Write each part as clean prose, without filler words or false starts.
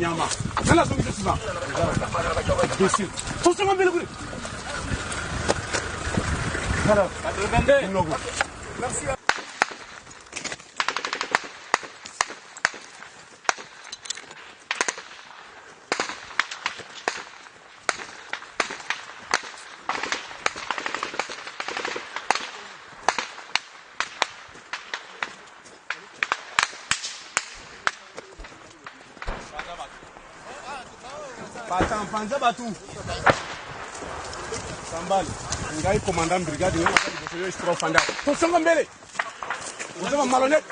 nyama. Nala so ngite siba. Imbécile. Faut se m'embêter le Voilà. Merci. Batang panza batu. Sambal. Ngai commandant brigade ni wakati je suis fanda. To songa mbele. Uzema malhonnête.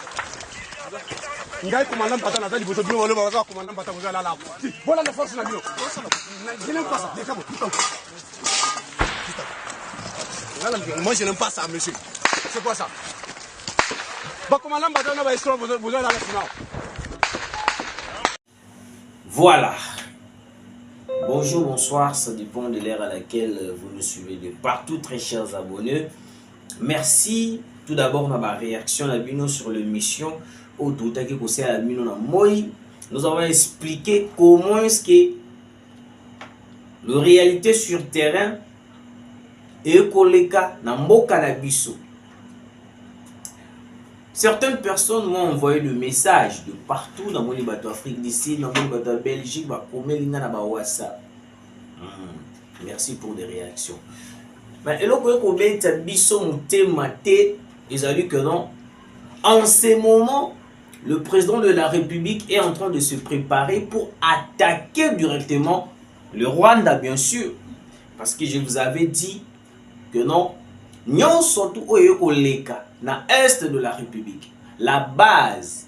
Ngai commandant batang na zali boto bino wale ba commandant batang vous la la. Voilà la force na bino. Je n'aime pas ça. Décabo. Moi je n'aime pas ça monsieur. C'est quoi ça? Ba commandant batang na ba escroc vous la la finale. Voilà. Bonjour, bonsoir, ça dépend de l'ère à laquelle vous nous suivez de partout, très chers abonnés. Merci tout d'abord dans ma réaction sur l'émission au tout à nous avons expliqué comment est-ce que la réalité sur terrain est collée dans Mboka na biso. Certaines personnes m'ont envoyé le message de partout dans mon bateau Afrique d'ici, dans mon bateau Belgique, WhatsApp. Merci pour des réactions. Mais que non. En ce moment, le président de la République est en train de se préparer pour attaquer directement le Rwanda, bien sûr. Parce que je vous avais dit que non. Nyon surtout au Leka, dans l'est de la République. La base,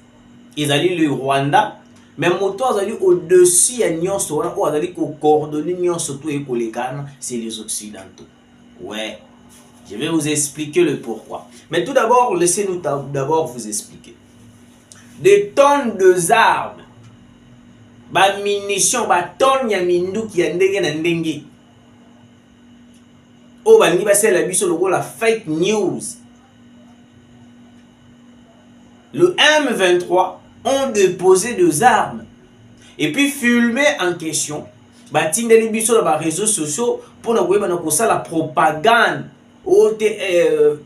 ils allaient le Rwanda, mais moto ils allaient au-dessus de Nyon surtout, ou ils allaient coordonner Nyon surtout et Leka, c'est les Occidentaux. Ouais, je vais vous expliquer le pourquoi. Mais tout d'abord, laissez-nous d'abord vous expliquer. Des tonnes d'armes, des munitions, des tonnes de mindu qui a ndenge. Oh, la fake news. Le M23 ont déposé des armes et puis filmé en question. Tindeli biso sur les réseaux sociaux pour la propagande.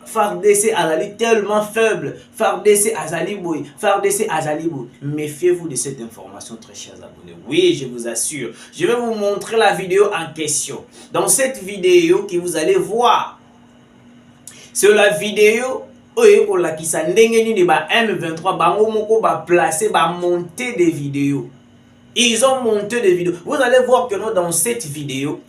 FARDC Azali tellement faible. FARDC Azali boy. FARDC Azali boy. Méfiez-vous de cette information, très chers abonnés. Oui, je vous assure. Je vais vous montrer la vidéo en question. Dans cette vidéo que vous allez voir, c'est la vidéo où la qui s'endenge ni ba M23 bango moko ba placer ba monter des vidéos. Ils ont monté des vidéos. Vous allez voir que dans cette vidéo,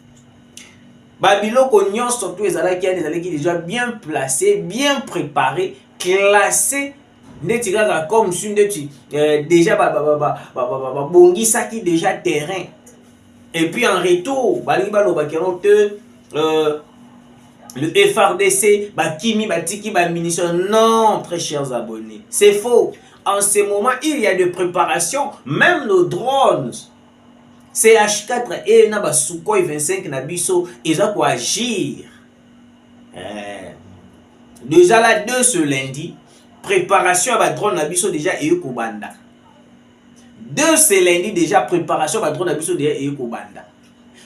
Babylone Cognon surtout les qui déjà bien placés, bien préparés, classés, comme si déjà bongisa qui déjà terrain. Et puis en retour, le FARDC, Kimi Batiki, munitions. Non, très chers abonnés, c'est faux. En ce moment, il y a des préparations, même nos drones. CH4 et na Sukhoi 25 na biso, ils ont quoi agir. Déjà là, de ce lundi, préparation à drone na biso déjà et Kobanda. De ce lundi déjà, préparation à drone na biso déjà et Kobanda.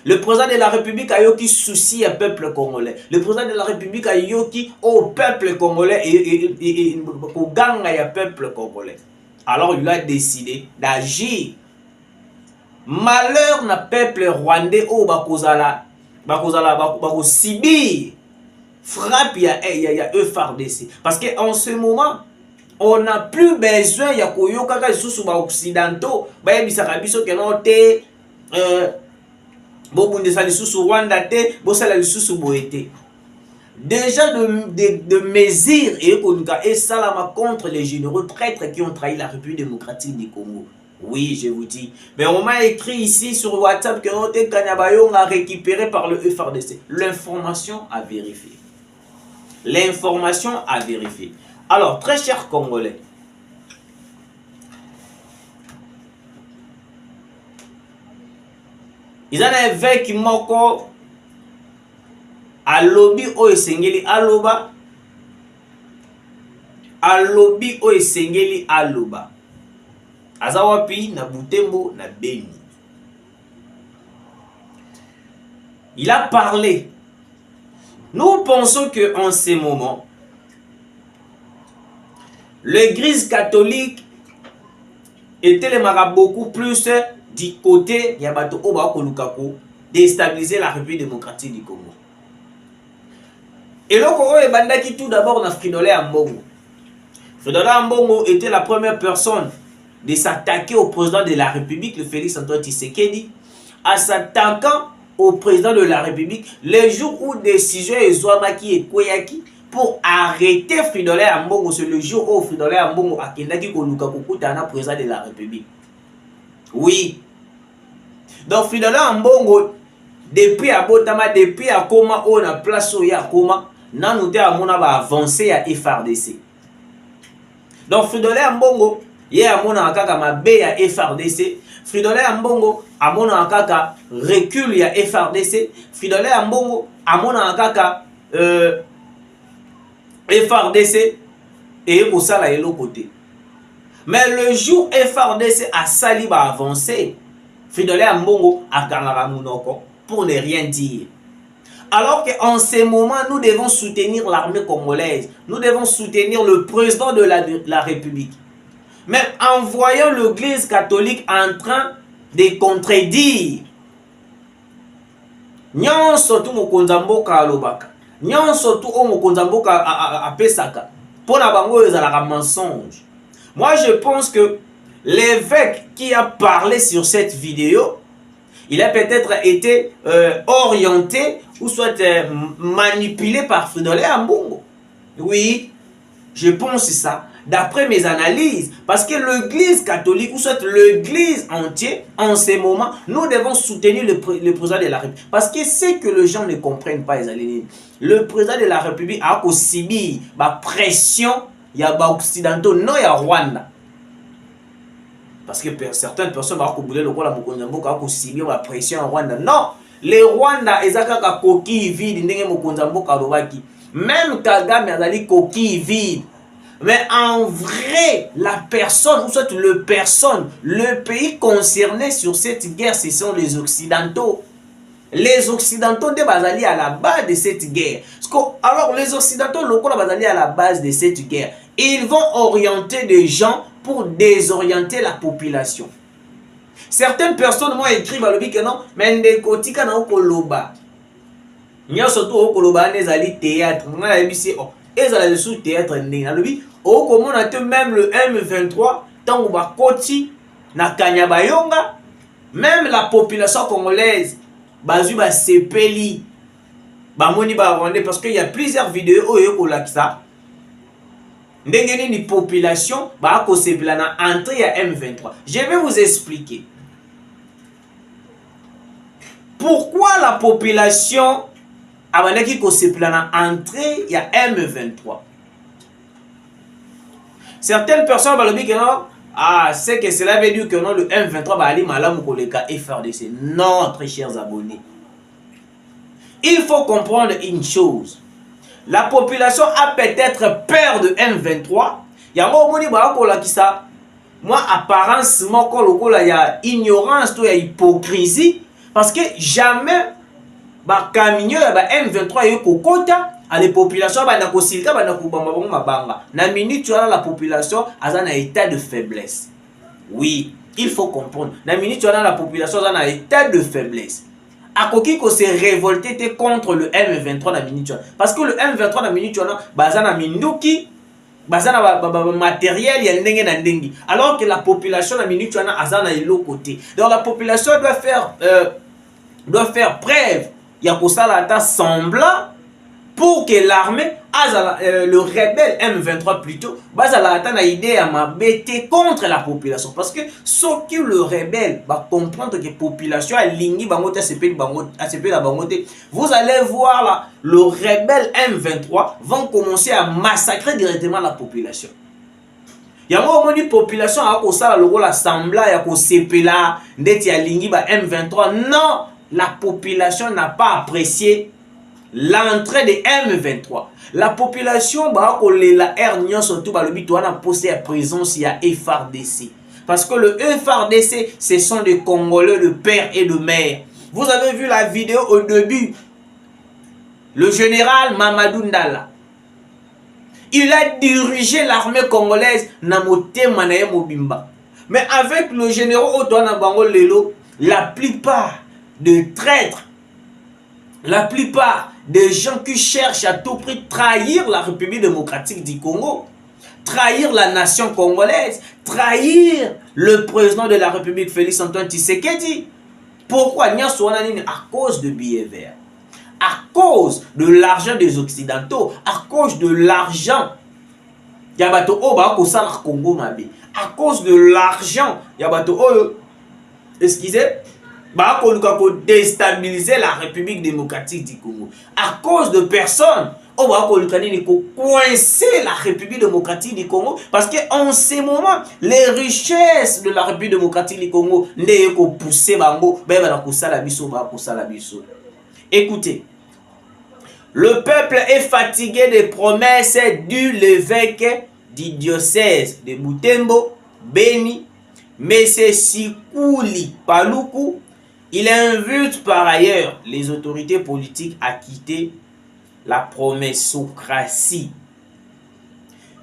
Le président de la République a eu qui souci au peuple congolais. Le président de la République a eu qui au peuple congolais et au gang à peuple congolais. Alors il a décidé d'agir. Malheur na peuple rwandais au bakozala Sibir frappe ya FARDC parce que en ce moment on n'a plus besoin ya koyoka ka susu ba occidentaux ba yebisaka biso ke no te bo bundesa lisusu Rwanda te bo sala lisusu boete. Déjà de mesures et salama contre les généraux traîtres qui ont trahi la République démocratique du Congo. Oui, je vous dis. Mais on m'a écrit ici sur WhatsApp que notre Kanyabayong a récupéré par le FARDC. L'information à vérifier. L'information à vérifier. Alors, très chers Congolais, ils ont un évêque moko à lobby o esengeli aloba. À lobby o esengeli aloba. Azawapi na Butembo na Beni. il a parlé. Nous pensons qu'en ces moments, l'église catholique était beaucoup plus du côté Yabato Obako Lukako, déstabiliser la République démocratique du Congo. Et le Congo est bandaki tout d'abord dans Fridolin Ambongo. Fridolin Ambongo était la première personne de s'attaquer au président de la République, le Félix Antoine Tshisekedi, en s'attaquant au président de la République le jour où décision est Zouamaki et Koyaki pour arrêter Fridolin Ambongo. C'est le jour où Fridolin Ambongo a kendaki Koluka Kokutana président de la République. Oui. Donc Fridolin Ambongo, depuis à Botama, depuis à Koma, on a place où il y a Koma, nan à mon avancé à FRDC. Donc Fridolin Ambongo, il y a mon akaka ma B à FRDC. Fridolin Ambongo, à mon akaka recul ya FRDC. Fridolin Ambongo, à mon akaka FRDC et au sala et l'autre côté. Mais le jour FRDC a sali va avancer, Fridolin Ambongo a Kangara Mounoko pour ne rien dire. Alors qu'en ces moments, nous devons soutenir l'armée congolaise. Nous devons soutenir le président de la République. Mais en voyant l'église catholique en train de contredire, nyon surtout mokonzamboka alobaka, nyon surtout o mokonzamboka a pesaka, pour na bango ezalaka mensonge. Moi je pense que l'évêque qui a parlé sur cette vidéo, il a peut-être été orienté ou soit manipulé par Fridolin Ambongo. Oui, je pense ça, d'après mes analyses. Parce que l'église catholique, ou soit l'église entière, en ces moments, nous devons soutenir le président de la République. Parce que c'est que les gens ne comprennent pas, le président de la République a aussi mis la pression, il y a des occidentaux, non, il y a Rwanda. Parce que certaines personnes vont couper le rôle de subir la pression en Rwanda. Non, les Rwanda, ils ont coquille vide. Même Kagame a dit coquille vide. Mais en vrai, la personne, ou soit le pays concerné sur cette guerre, ce sont les Occidentaux. Les Occidentaux de Bazali à la base de cette guerre. Alors, les Occidentaux locaux Bazali à la base de cette guerre. Ils vont orienter des gens pour désorienter la population. Certaines personnes m'ont écrit que non, mais ndekotika na okoloba. Nya surtout okoloba nezali théâtre. Ngana yebisi oh, ezala sous théâtre ndé. Na lobi okomona te même le M23 tango ba koti na Kanyabayonga, même la population congolaise bazu ba sepeli ba moni ba rwandais parce qu'il y a plusieurs vidéos oyo kolakisa. Ndengeni ni population ba kosepela na entrée à M23. Je vais vous expliquer. Pourquoi la population abandaki kosepela na entrée à M23? Certaines personnes balobi que non, ah, c'est que cela veut dire que non, le M23 va aller malamu koleka FRDC. Non, très chers abonnés. Il faut comprendre une chose. La population a peut-être peur de M23. Il y a un moi, apparence, il y a ignorance, il y a hypocrisie. Parce que jamais, M23 est kokota, à la population, la population a un état de faiblesse. Oui, il faut comprendre. La population a un état de faiblesse. Akoki ko se révolté contre le M23 na minute parce que le M23 na minute bazana minduki bazana matériel ya ndenge na ndengi alors que la population na minute azana elo côté. Donc la population doit faire preuve ya ko sala ata semblant pour que l'armée le rebelle M23 plutôt bazala ata na idée à mabete contre la population parce que ce que le rebelle va comprendre que la population a ligné bangote la bangote, vous allez voir là le rebelle M23 vont commencer à massacrer directement la population. Il y a une population a ko sala le rôle assemblant ya ko sepela ndeti ya lingi ba M23. Non, la population n'a pas apprécié l'entrée de M23. La population la R surtout le but a posé à présence il y a FRDC parce que le FRDC ce sont des Congolais de père et de mère. Vous avez vu la vidéo au début. Le général Mamadou Ndala. Il a dirigé l'armée congolaise na motema na ye mobimba. Mais avec le général Otoana Bango Lelo, la plupart des traîtres, la plupart des gens qui cherchent à tout prix trahir la République démocratique du Congo, trahir la nation congolaise, trahir le président de la République Félix Antoine Tshisekedi. Pourquoi? À cause de billets verts, à cause de l'argent des Occidentaux, à cause de l'argent Yabato Oba Kosala Congo Mabe, à cause de l'argent Yabato Oyo, excusez, pour déstabiliser la République démocratique du Congo, à cause de personnes pour coincer la République démocratique du Congo, parce qu'en ce moment, les richesses de la République démocratique du Congo ne sont pas poussées. Écoutez, le peuple est fatigué des promesses du l'évêque du diocèse de Butembo, Beni, M. Sikouli Paluku. Il invite par ailleurs les autorités politiques à quitter la promessocratie.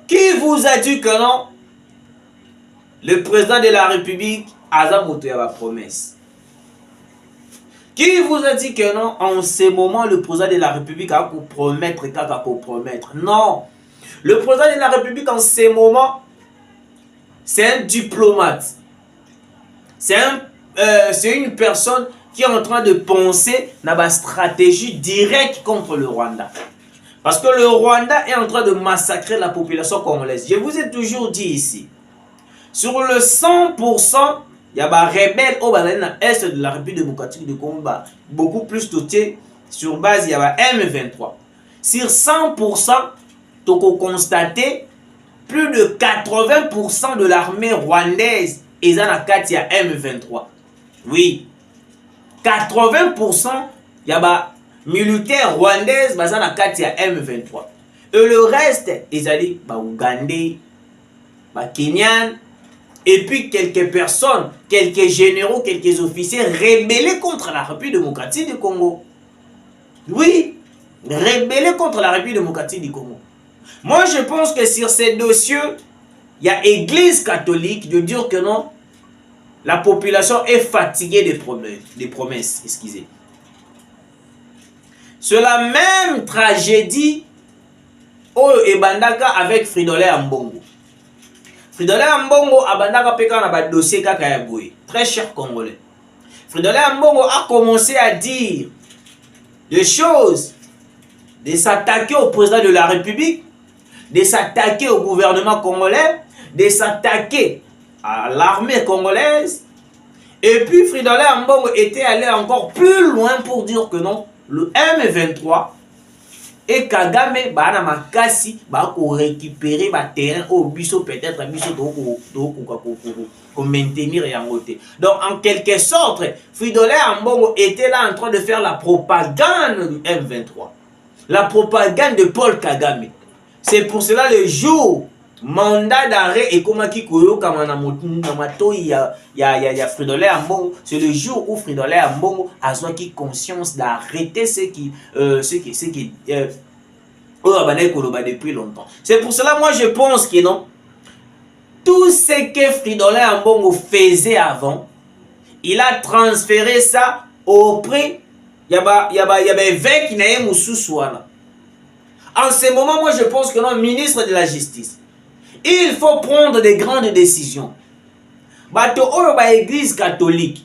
Qui vous a dit que non? Le président de la République a la promesse. Qui vous a dit que non? En ce moment, le président de la République a promettre, non. Le président de la République en ce moment, c'est un diplomate. C'est une personne qui est en train de penser dans la stratégie directe contre le Rwanda. Parce que le Rwanda est en train de massacrer la population congolaise. Je vous ai toujours dit ici, sur le 100%, il y a des rebelles au est de la République démocratique du Congo, beaucoup plus dotés sur base, il y a M23. Sur 100%, tu peux constater plus de 80% de l'armée rwandaise est dans la carte, il y a M23. Oui. 80%, il y a des militaires rwandais dans la carte, il y a M23. Et le reste, ils allaient Ougandais, Kenyans, et puis quelques personnes, quelques généraux, quelques officiers rébellés contre la République démocratique du Congo. Oui, rébellés contre la République démocratique du Congo. Moi, je pense que sur ces dossiers, il y a l'Église catholique de dire que non, la population est fatiguée des promesses. Excusez. C'est la même tragédie au Ebandaka avec Fridolin Ambongo. Fridolin Ambongo Abandaka peka na ba dossier kaka ya boye. Très cher Congolais. Fridolin Ambongo a commencé à dire des choses, de s'attaquer au président de la République, de s'attaquer au gouvernement congolais, de s'attaquer à l'armée congolaise. Et puis Fridolin Ambongo était allé encore plus loin pour dire que non, le M23 et Kagame bana makasi ba ko récupérer ba terrain au biso peut-être biso ko maintenir yango te. Donc en quelque sorte, Fridolin Ambongo était là en train de faire la propagande du M23. La propagande de Paul Kagame. C'est pour cela le jour mandat d'arrêt et comment qui koyo kama na mato ya Fridolin Ambongo, c'est le jour où Fridolin Ambongo a qui conscience d'arrêter ce qui depuis longtemps. C'est pour cela moi je pense que non, tout ce que Fridolin Ambongo faisait avant, il a transféré ça auprès évêque qui n'a pas. En ce moment, moi je pense que non, ministre de la Justice, il faut prendre des grandes décisions. L'église catholique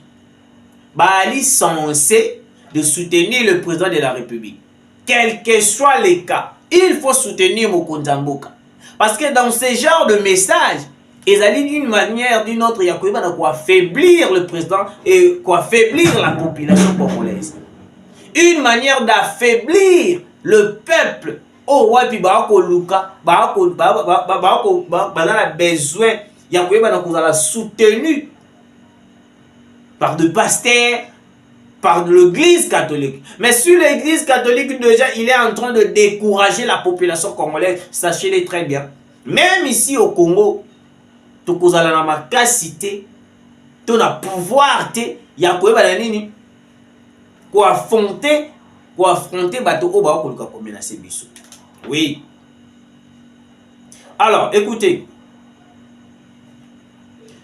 est censée de soutenir le président de la République. Quel que soit les cas, il faut soutenir Mokonzamboka. Parce que dans ce genre de message, ils allaient d'une manière d'une autre, il y a quoi affaiblir le président et quoi affaiblir la population congolaise. Une manière d'affaiblir le peuple. Oh ouais, puis Luka, besoin, il y a soutenu par des pasteurs, par l'église catholique. Mais sur l'église catholique, déjà, il est en train de décourager la population congolaise. Sachez-le très bien. Même ici au Congo, tu as la capacité, tu as pouvoir, il y a affronter bato o ba koluka ko menacer biso. Oui. Alors, écoutez.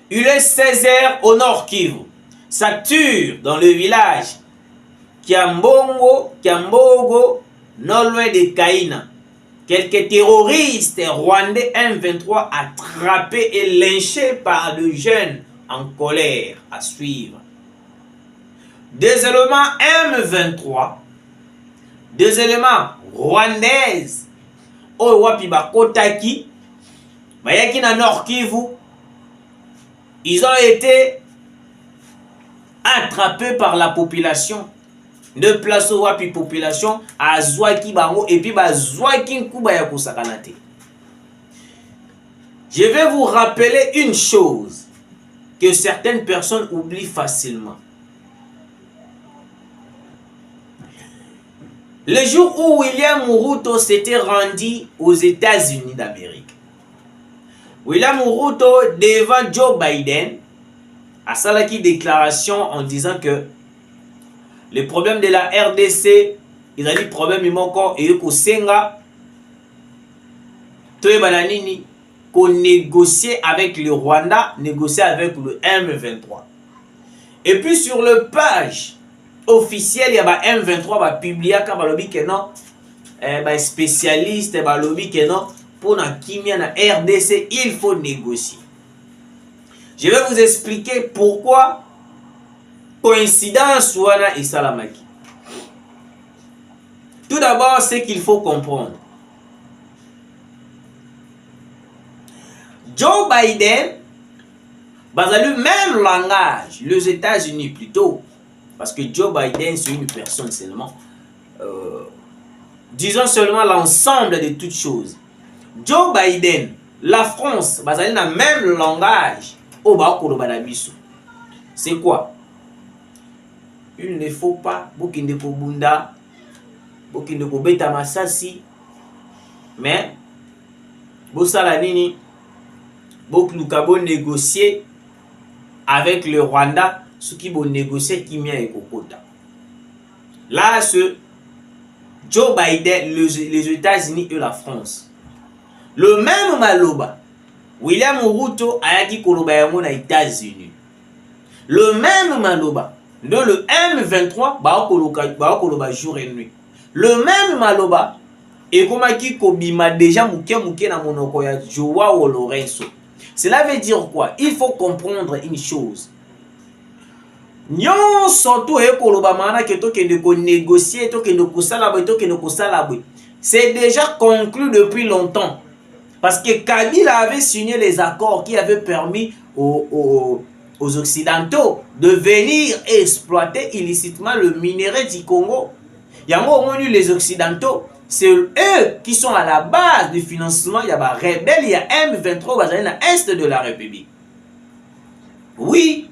Il est 16h au Nord Kivu. Ça tue dans le village Kiambogo, non loin de Kaina. Quelques terroristes rwandais M23 attrapés et lynchés par le jeune en colère à suivre. Des éléments M23, des éléments rwandaises, Owapi Bakotaki, Bayaki na Nord Kivu, ils ont été attrapés par la population. De place au wapi population à Zouaki Bango et puis Zouaki Nkuba ya Kusakanate. Je vais vous rappeler une chose que certaines personnes oublient facilement. Le jour où William Ruto s'était rendu aux États-Unis d'Amérique, William Ruto devant Joe Biden a salaki déclaration en disant que les problèmes de la RDC, ils ont dit problème imoko et ko senga to bananini ko négocier avec le Rwanda, négocier avec le M23. Et puis sur le page officielle, il y a M23 va publier ka balobi que non ba spécialiste balobi que non pour na kimia na RDC, il faut négocier. Je vais vous expliquer pourquoi coïncidence wana et salamaki. Tout d'abord, c'est qu'il faut comprendre. Joe Biden, bazali même langage, les États-Unis plutôt, parce que Joe Biden c'est une personne seulement, disons seulement l'ensemble de toutes choses. Joe Biden, la France, bazali na même langage au bakoloba na biso. C'est quoi? Il ne faut pas bokinde ko bunda, bokinde ko beta masasi, mais bosala nini, bokluka bo négocier avec le Rwanda, ce qui vont négocier kimia et kokota. Là, ce Joe Biden, les États-Unis et la France. Le même maloba, William Ruto a dit koloba yango na États-Unis. Le même maloba, dans le M23, ba jour et nuit. Le même maloba, et comme qui kobima déjà mouké na monoko ya Joao Lorenzo. Cela veut dire quoi? Il faut comprendre une chose. Nyon surtout et koloba mana que to kende ko négocier, to kende ko salabo, to kende ko salabo. C'est déjà conclu depuis longtemps. Parce que Kabila avait signé les accords qui avaient permis aux Occidentaux de venir exploiter illicitement le minerai du Congo. Il y a les Occidentaux, c'est eux qui sont à la base du financement. Il y a des rebelles, il y a M23 à l'est de la République. Oui.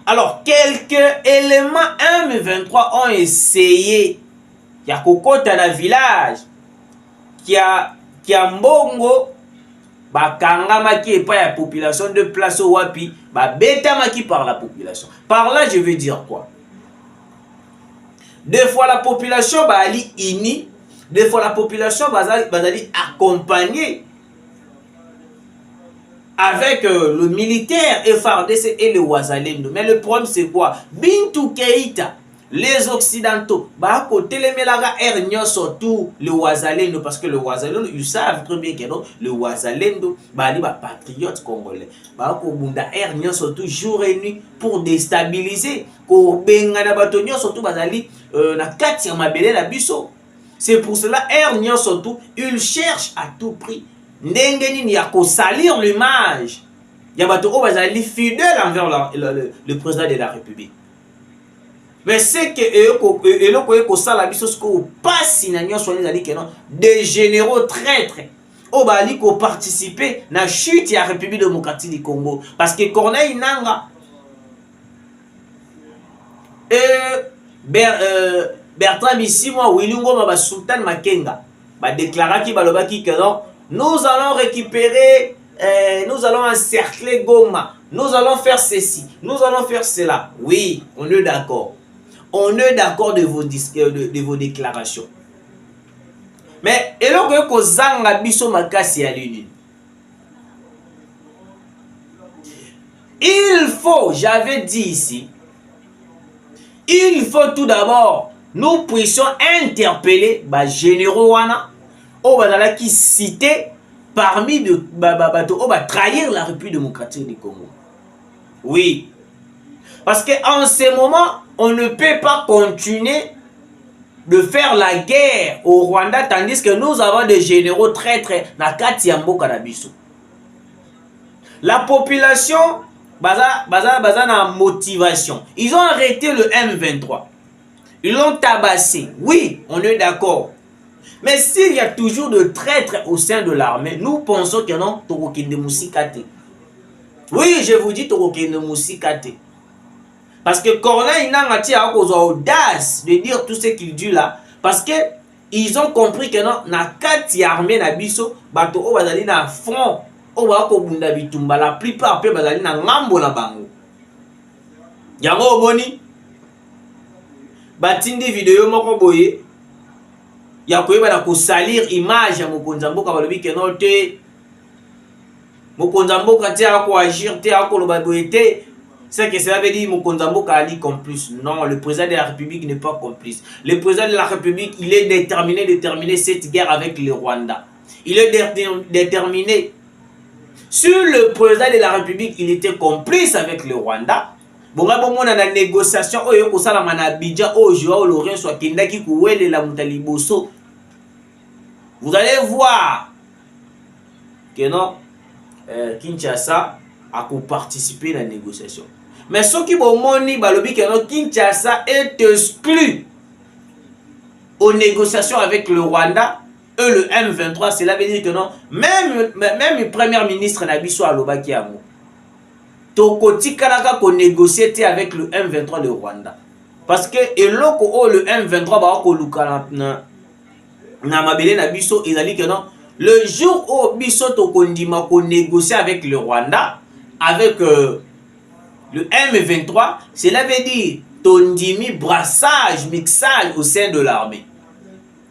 Alors, quelques éléments M23 ont essayé. Il y a Kokota dans le village. Qui a mbongo bakangamaki et pas la population de place au wapi ba betamaki par la population. Par là je veux dire quoi? Des fois la population ba ali ini, des fois la population ba ali accompagner avec le militaire FARDC et le Wazalendo. Mais le problème c'est quoi? Bintou Keïta, les Occidentaux, bah côté les Melaga Ernio surtout le Wazalendo, parce que le Wazalendo, ils savent très bien que non, le Wazalendo, bah les patriotes congolais, bah Kobunda Ernio surtout jour et nuit pour déstabiliser, Kobenga na batonio surtout bazali na kati ya mabele la biso. C'est pour cela Ernio surtout, il cherche à tout prix ndengeni ya ko salir l'image. Ya bato o bazali fidèle envers le président de la République. Mais c'est que des généraux traîtres au bali ko participer na chute ya République démocratique du Congo parce que Corneille Nanga Bertrand Bisimwa Wilungo ba Sultan Makenga ba déclaraki balobaki que non, nous allons récupérer nous allons encercler Goma, nous allons faire ceci, nous allons faire cela. Oui, on est d'accord. On est d'accord de vos déclarations. Mais eloko ko zanga biso makasi ya lini. Il faut, j'avais dit ici, il faut tout d'abord nous puissions interpeller les généraux wana au bazala qui cité parmi de bateau au trahir la République démocratique du Congo. Oui. Parce qu'en ce moment, on ne peut pas continuer de faire la guerre au Rwanda tandis que nous avons des généraux traîtres na kati ya mboka na biso. La population baza na motivation. Ils ont arrêté le M23. Ils l'ont tabassé. Oui, on est d'accord. Mais s'il y a toujours de traîtres au sein de l'armée, nous pensons que non, Tokokende Musikate. Oui, je vous dis Tokokende Musikate. Parce que Corneille Nangati a l'audace de dire tout ce qu'il dit là. Parce que ils ont compris que non, na kati armée na biso, bato o bazali na front, o ba ko bunda bitumba, la plupart pe bazali na ngambo na bango. Yango oboni batindi video moko boye ya koyeba na ko salir image ya mokonza mboka balobi ke non te mokonza mboka te a ko agir te a ko loba boye te. C'est que cela veut dire Mokonza Mboka Ali complice. Non, le président de la République n'est pas complice. Le président de la République, il est déterminé de terminer cette guerre avec le Rwanda. Il est déterminé. Sur le président de la République, il était complice avec le Rwanda. Bon, on a la négociation. Vous allez voir que non, Kinshasa a participé à la négociation. Mais ce qui bomoni balobi que Kinshasa est exclu aux négociations avec le Rwanda et le M23, cela veut dire que non, même le premier ministre Nabiso Alobaki Amo Tokoti Kalaka ko négocier avec le M23 le Rwanda. Parce que eloko le M23 ba ko luka na mabele Nabiso ezali que non, le jour où biso tokondima ko négocier avec le Rwanda avec le M23, cela veut dire tondimi brassage, mixage au sein de l'armée.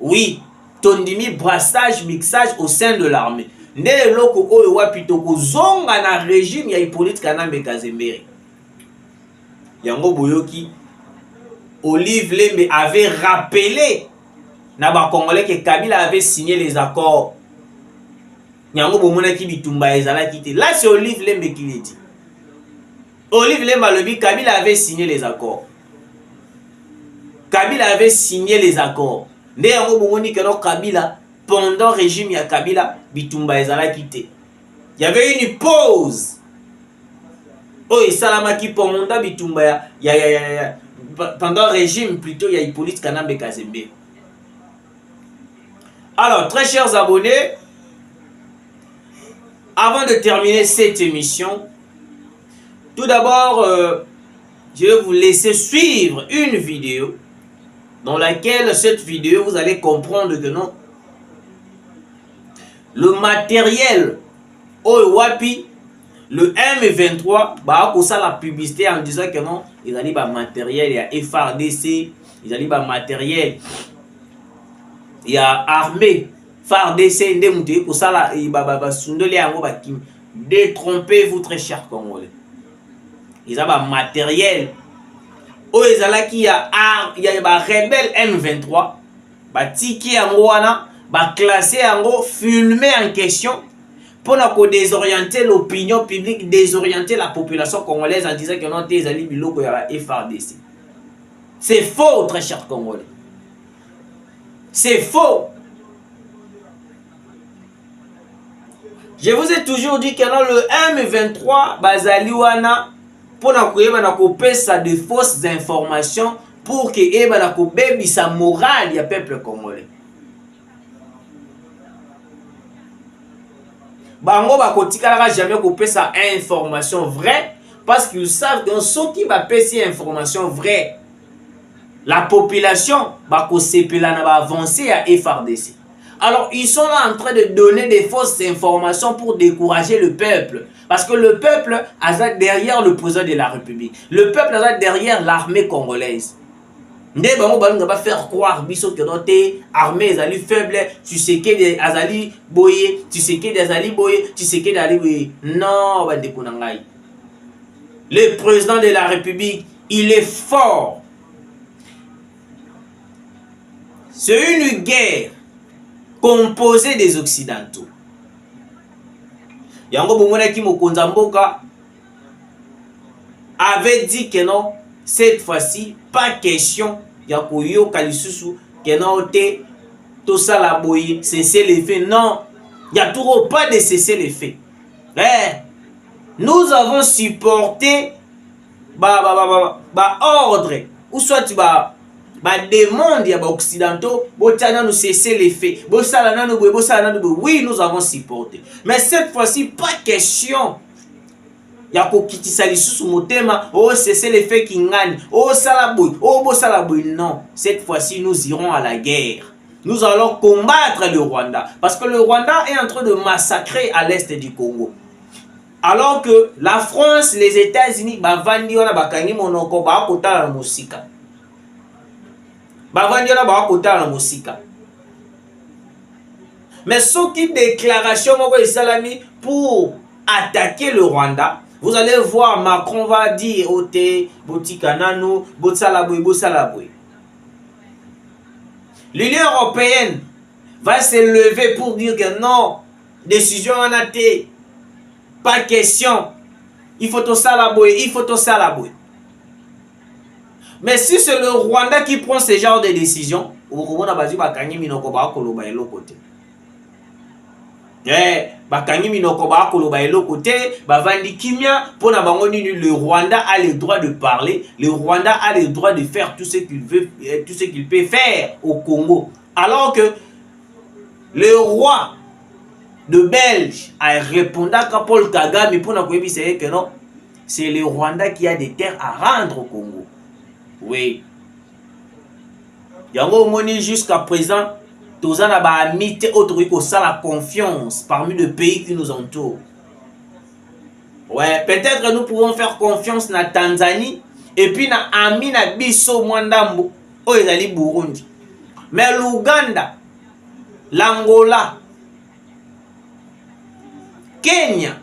Oui, tondimi brassage, mixage au sein de l'armée. Nde loko oyo wapi toko zonga na régime ya Hippolyte Kanambe Kazembere. Yango boyoki Olive Lembe avait rappelé na ba Congolais que Kabila avait signé les accords. Yango bomona ki bitumba ezala kité. Là c'est Olive Lembe qui le dit. Olive Lembe Alobi, Kabila avait signé les accords. Kabila avait signé les accords. Nde yango bomoni que Kabila pendant le régime ya Kabila bitumba ezala kité. Il y avait une pause. Oh et salamaki pendant bitumba ya pendant le régime plutôt il y a Hippolyte Kanambe Kazembe. Alors très chers abonnés, avant de terminer cette émission, tout d'abord, je vais vous laisser suivre une vidéo dans laquelle cette vidéo, vous allez comprendre que non, le matériel au Wapi, le M23, bah, pour ça la publicité en disant que non, ils allaient bah matériel, il y a FARDC, ils allaient bah matériel, il y a armée, FARDC, ndemouté, pour ça là, il bah sundoli en bah qui détrompez-vous très cher Congolais. Ils ont un matériel. Oh, ils ont là qui y a un rebelle M23. Bah, tiki en wana, bah, classé en gros, filmé en question pour nous désorienter l'opinion publique, désorienter la population congolaise en disant que non, t'es allé biloko y a la FARDC. C'est faux, très cher Congolais. C'est faux. Je vous ai toujours dit que non, le M23, Bazaliwana, pour na de fausses informations pour que eba na ko bebi sa morale ya peuple congolais. Bango ba ko tikala jamais ko pesa information vraie parce qu'ils savent que ceux qui va pesa information vraie, la population va ko sepela na ba avancer à FARDC. Alors, ils sont là en train de donner des fausses informations pour décourager le peuple. Parce que le peuple est derrière le président de la République. Le peuple est derrière l'armée congolaise. Nde bango balinga ba faire croire biso que notre armée ezali faible, tu sais que azali boye, tu sais que azali boye, tu sais que azali boye. Non, bandeko na ngai. Le président de la République, il est fort. C'est une guerre composée des Occidentaux. Yango Bomonaki Mokonza Mboka avait dit que non, cette fois-ci, pas question Yakoyo Kalisusu, que non, tout ça la boye, cesser les faits. Non, il n'y a toujours pas de cesser les faits. Nous avons supporté ordre, ou soit demande ya occidentaux, nous cesser les faits. Oui, nous avons supporté. Mais cette fois-ci, pas question. Yako kitisa lisusu motema, oh cesser les faits qui gagnent, oh salaboui, oh bo salaboui. Non, cette fois-ci, nous irons à la guerre. Nous allons combattre le Rwanda. Parce que le Rwanda est en train de massacrer à l'est du Congo. Alors que la France, les États-Unis, bavandi wana bakangi monoko ba kotala na musika. Bavandi wana ba kotala na musika. Mais ce qui déclaration moko isalami pour attaquer le Rwanda, vous allez voir Macron va dire ote botika nanu botsalaboui. L'Union européenne va se lever pour dire que non, décision en a été. Pas question. Il faut tout ça la bouille. Mais si c'est le Rwanda qui prend ce genre de décision, le Rwanda a le droit de parler, le Rwanda a le droit de faire tout ce qu'il veut, tout ce qu'il peut faire au Congo. Alors que le roi de Belge a répondu à Paul Kagame pour nous que non, c'est le Rwanda qui a des terres à rendre au Congo. Oui. Yango moni jusqu'à présent, tous en a amité autorité ça la confiance parmi les pays qui nous entourent. Ouais, peut-être nous pouvons faire confiance na Tanzanie et puis na ami na biso mwandambo o ezali Burundi. Mais l'Ouganda, l'Angola, Kenya,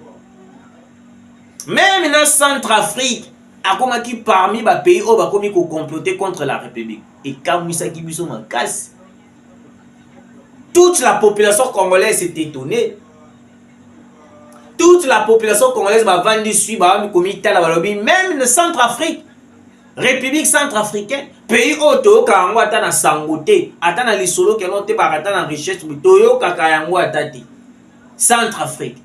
même dans Centrafrique, a qui parmi les pays où ils ont comploté contre la République. Et quand ils ont casse, toute la population congolaise s'est étonnée. Toute la population congolaise va vendre suivre même le Centrafrique, République centrafricaine, pays où Toyoka atana sangote, atana lisolo que l'on te atana richesse, Toyoka kayango atati. Centrafrique.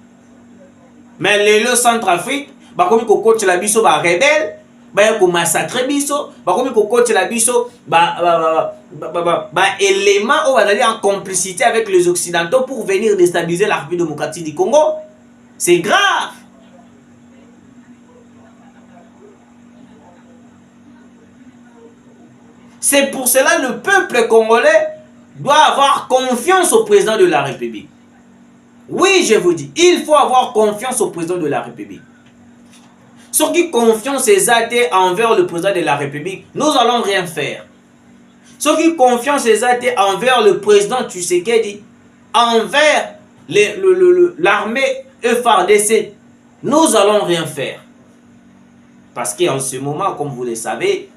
Mais le Centrafrique, comme il coach la biso ba rebelle, ba ko massacrer biso, comme il coach la biso élément où aller en complicité avec les occidentaux pour venir déstabiliser la République démocratique du Congo. C'est grave. C'est pour cela que le peuple congolais doit avoir confiance au président de la République. Oui, je vous dis, il faut avoir confiance au président de la République. Ceux qui confiance les athées envers le président de la République, nous allons rien faire. Ceux qui confiance les athées envers le président Tshisekedi, envers l'armée FARDC, nous allons rien faire. Parce qu'en ce moment, comme vous le savez,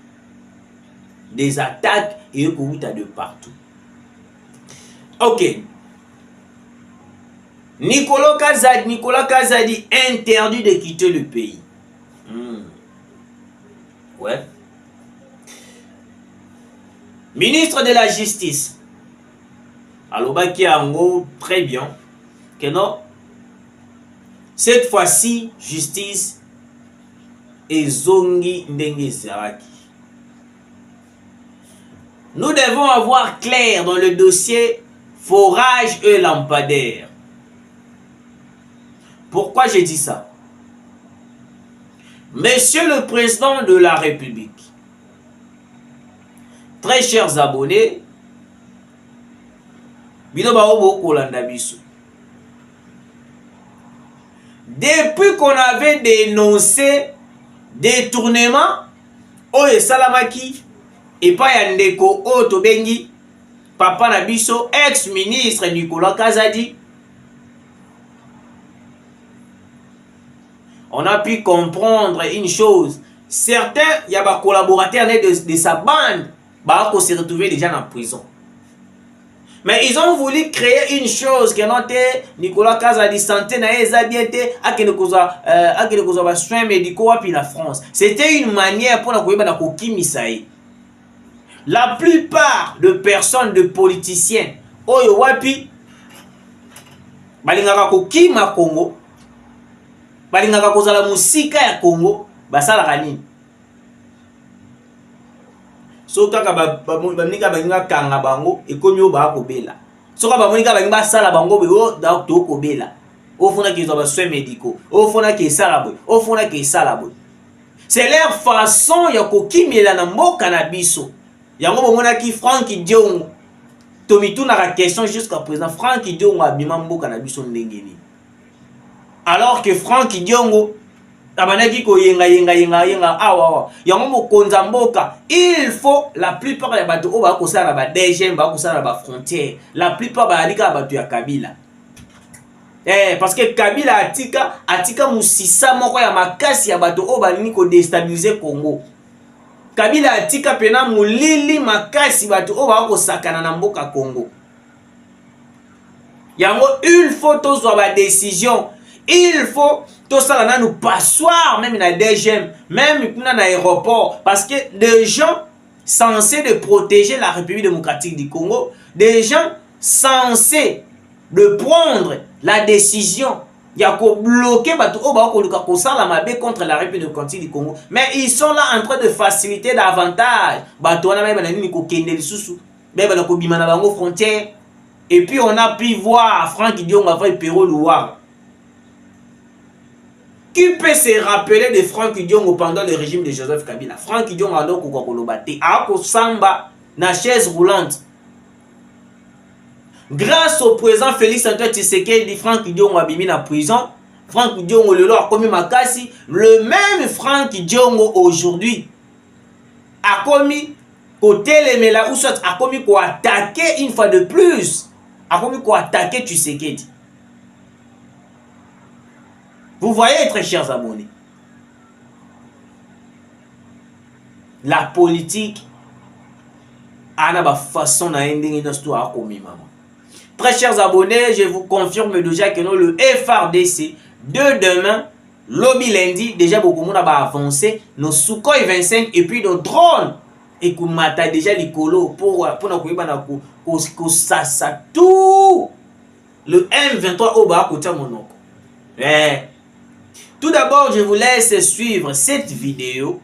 des attaques et de partout. Ok. Nicolas Kazadi interdit de quitter le pays. Ouais. Ministre de la Justice. Alors, Ango, très bien. Que non. Cette fois-ci, justice et Zongi Ndenge Zeraki. Nous devons avoir clair dans le dossier forage et lampadaire. Pourquoi j'ai dit ça? Monsieur le Président de la République, très chers abonnés, Bino baobo kolanda biso. Depuis qu'on avait dénoncé détournement, oye salamaki, et pas yandeko oto bengi, papa na biso, ex-ministre Nicolas Kazadi, on a pu comprendre une chose. Certains, il y a des collaborateurs de sa bande, qui se retrouvaient déjà en prison. Mais ils ont voulu créer une chose que notre Nicolas Kazadi santé na ezabiete akene koza soins médicaux puis la France. C'était une manière pour la koyeba na kokimisaï. La plupart de personnes, de politiciens, oyo wapi balingaka kokima Congo, balingaka kozala musika ya Congo, basalaka nini? So kaka bamonika balinga kanga bango ekomi o ba kobela. So kaka bamonika balinga sala bango be o da to kobela. O fona ki ba soins médicaux, o fona ki sala boy, o fona ki sala boy. C'est leur façon ya kokimela na mboka na biso. Yango bomona ki Franck Diongo. Tomitu na la question jusqu'à présent Franck Diongo abima mboka na biso ndengeni. Alors que Franck Diongo tabanaki ko yenga awa yango mokonza mboka, il faut la plupart ya bato o ba ko sala ba DG ba ko sala ba frontière, la plupart ba alika bato ya Kabila parce que Kabila atika musisa moko ya makasi ya bato o ba nini ko déstabiliser Congo. Kabila atika pena mulili makasi bato o ba ko sakana na mboka Congo. Yango il faut tozwa ba décision, il faut tout ça nous passoir même dans DGM, même dans l'aéroport, parce que des gens censés de protéger la République démocratique du Congo, des gens censés de prendre la décision, il y a qu'à bloquer contre la République démocratique du Congo, mais ils sont là en train de faciliter davantage. Et puis on a pu voir Franck Diongo avec Perrault Louard. Qui peut se rappeler de Franck Diongo pendant le régime de Joseph Kabila? Franck Diongo a donc kolobate a ko samba na chaise roulante. Grâce au président Félix Antoine Tshisekedi, Franck Diongo a bimi na prison. Franck Diongo le a commis makasi. Le même Franck Diongo aujourd'hui a commis côté les mela ou soit a commis ko attaquer une fois de plus. A commis ko attaquer Tshisekedi. Vous voyez, très chers abonnés, la politique a une façon d'histoire comme maman. Très chers abonnés, je vous confirme déjà que le FRDC de demain, lobby lundi, déjà beaucoup de monde a avancé, nos Sukhoi 25 et puis nos drones et qu'on mata déjà les colos pour nous ça tout le M23 au bas côté mon Tout d'abord, je vous laisse suivre cette vidéo.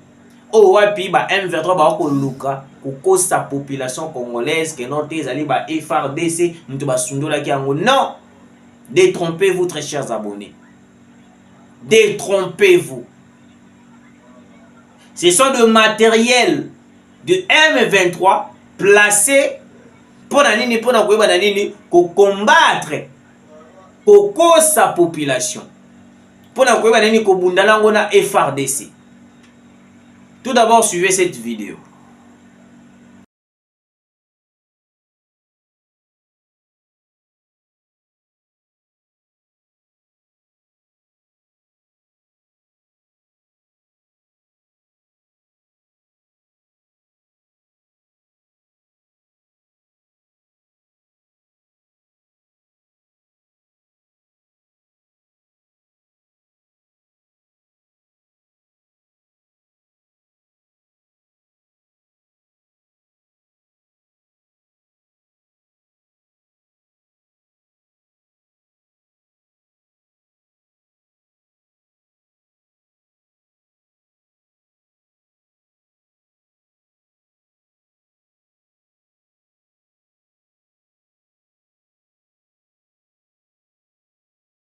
Au wapi ba M23 ba ko luka ko sa population congolaise que non tes ali ba FRDC mutu ba sundola ki yango. Non. Détrompez-vous très chers abonnés. Détrompez-vous. Ce sont de matériel de M23 placé pour nini pour na ko ba nini ko combattre ko sa population. Pour na FRDC. Tout d'abord, suivez cette vidéo.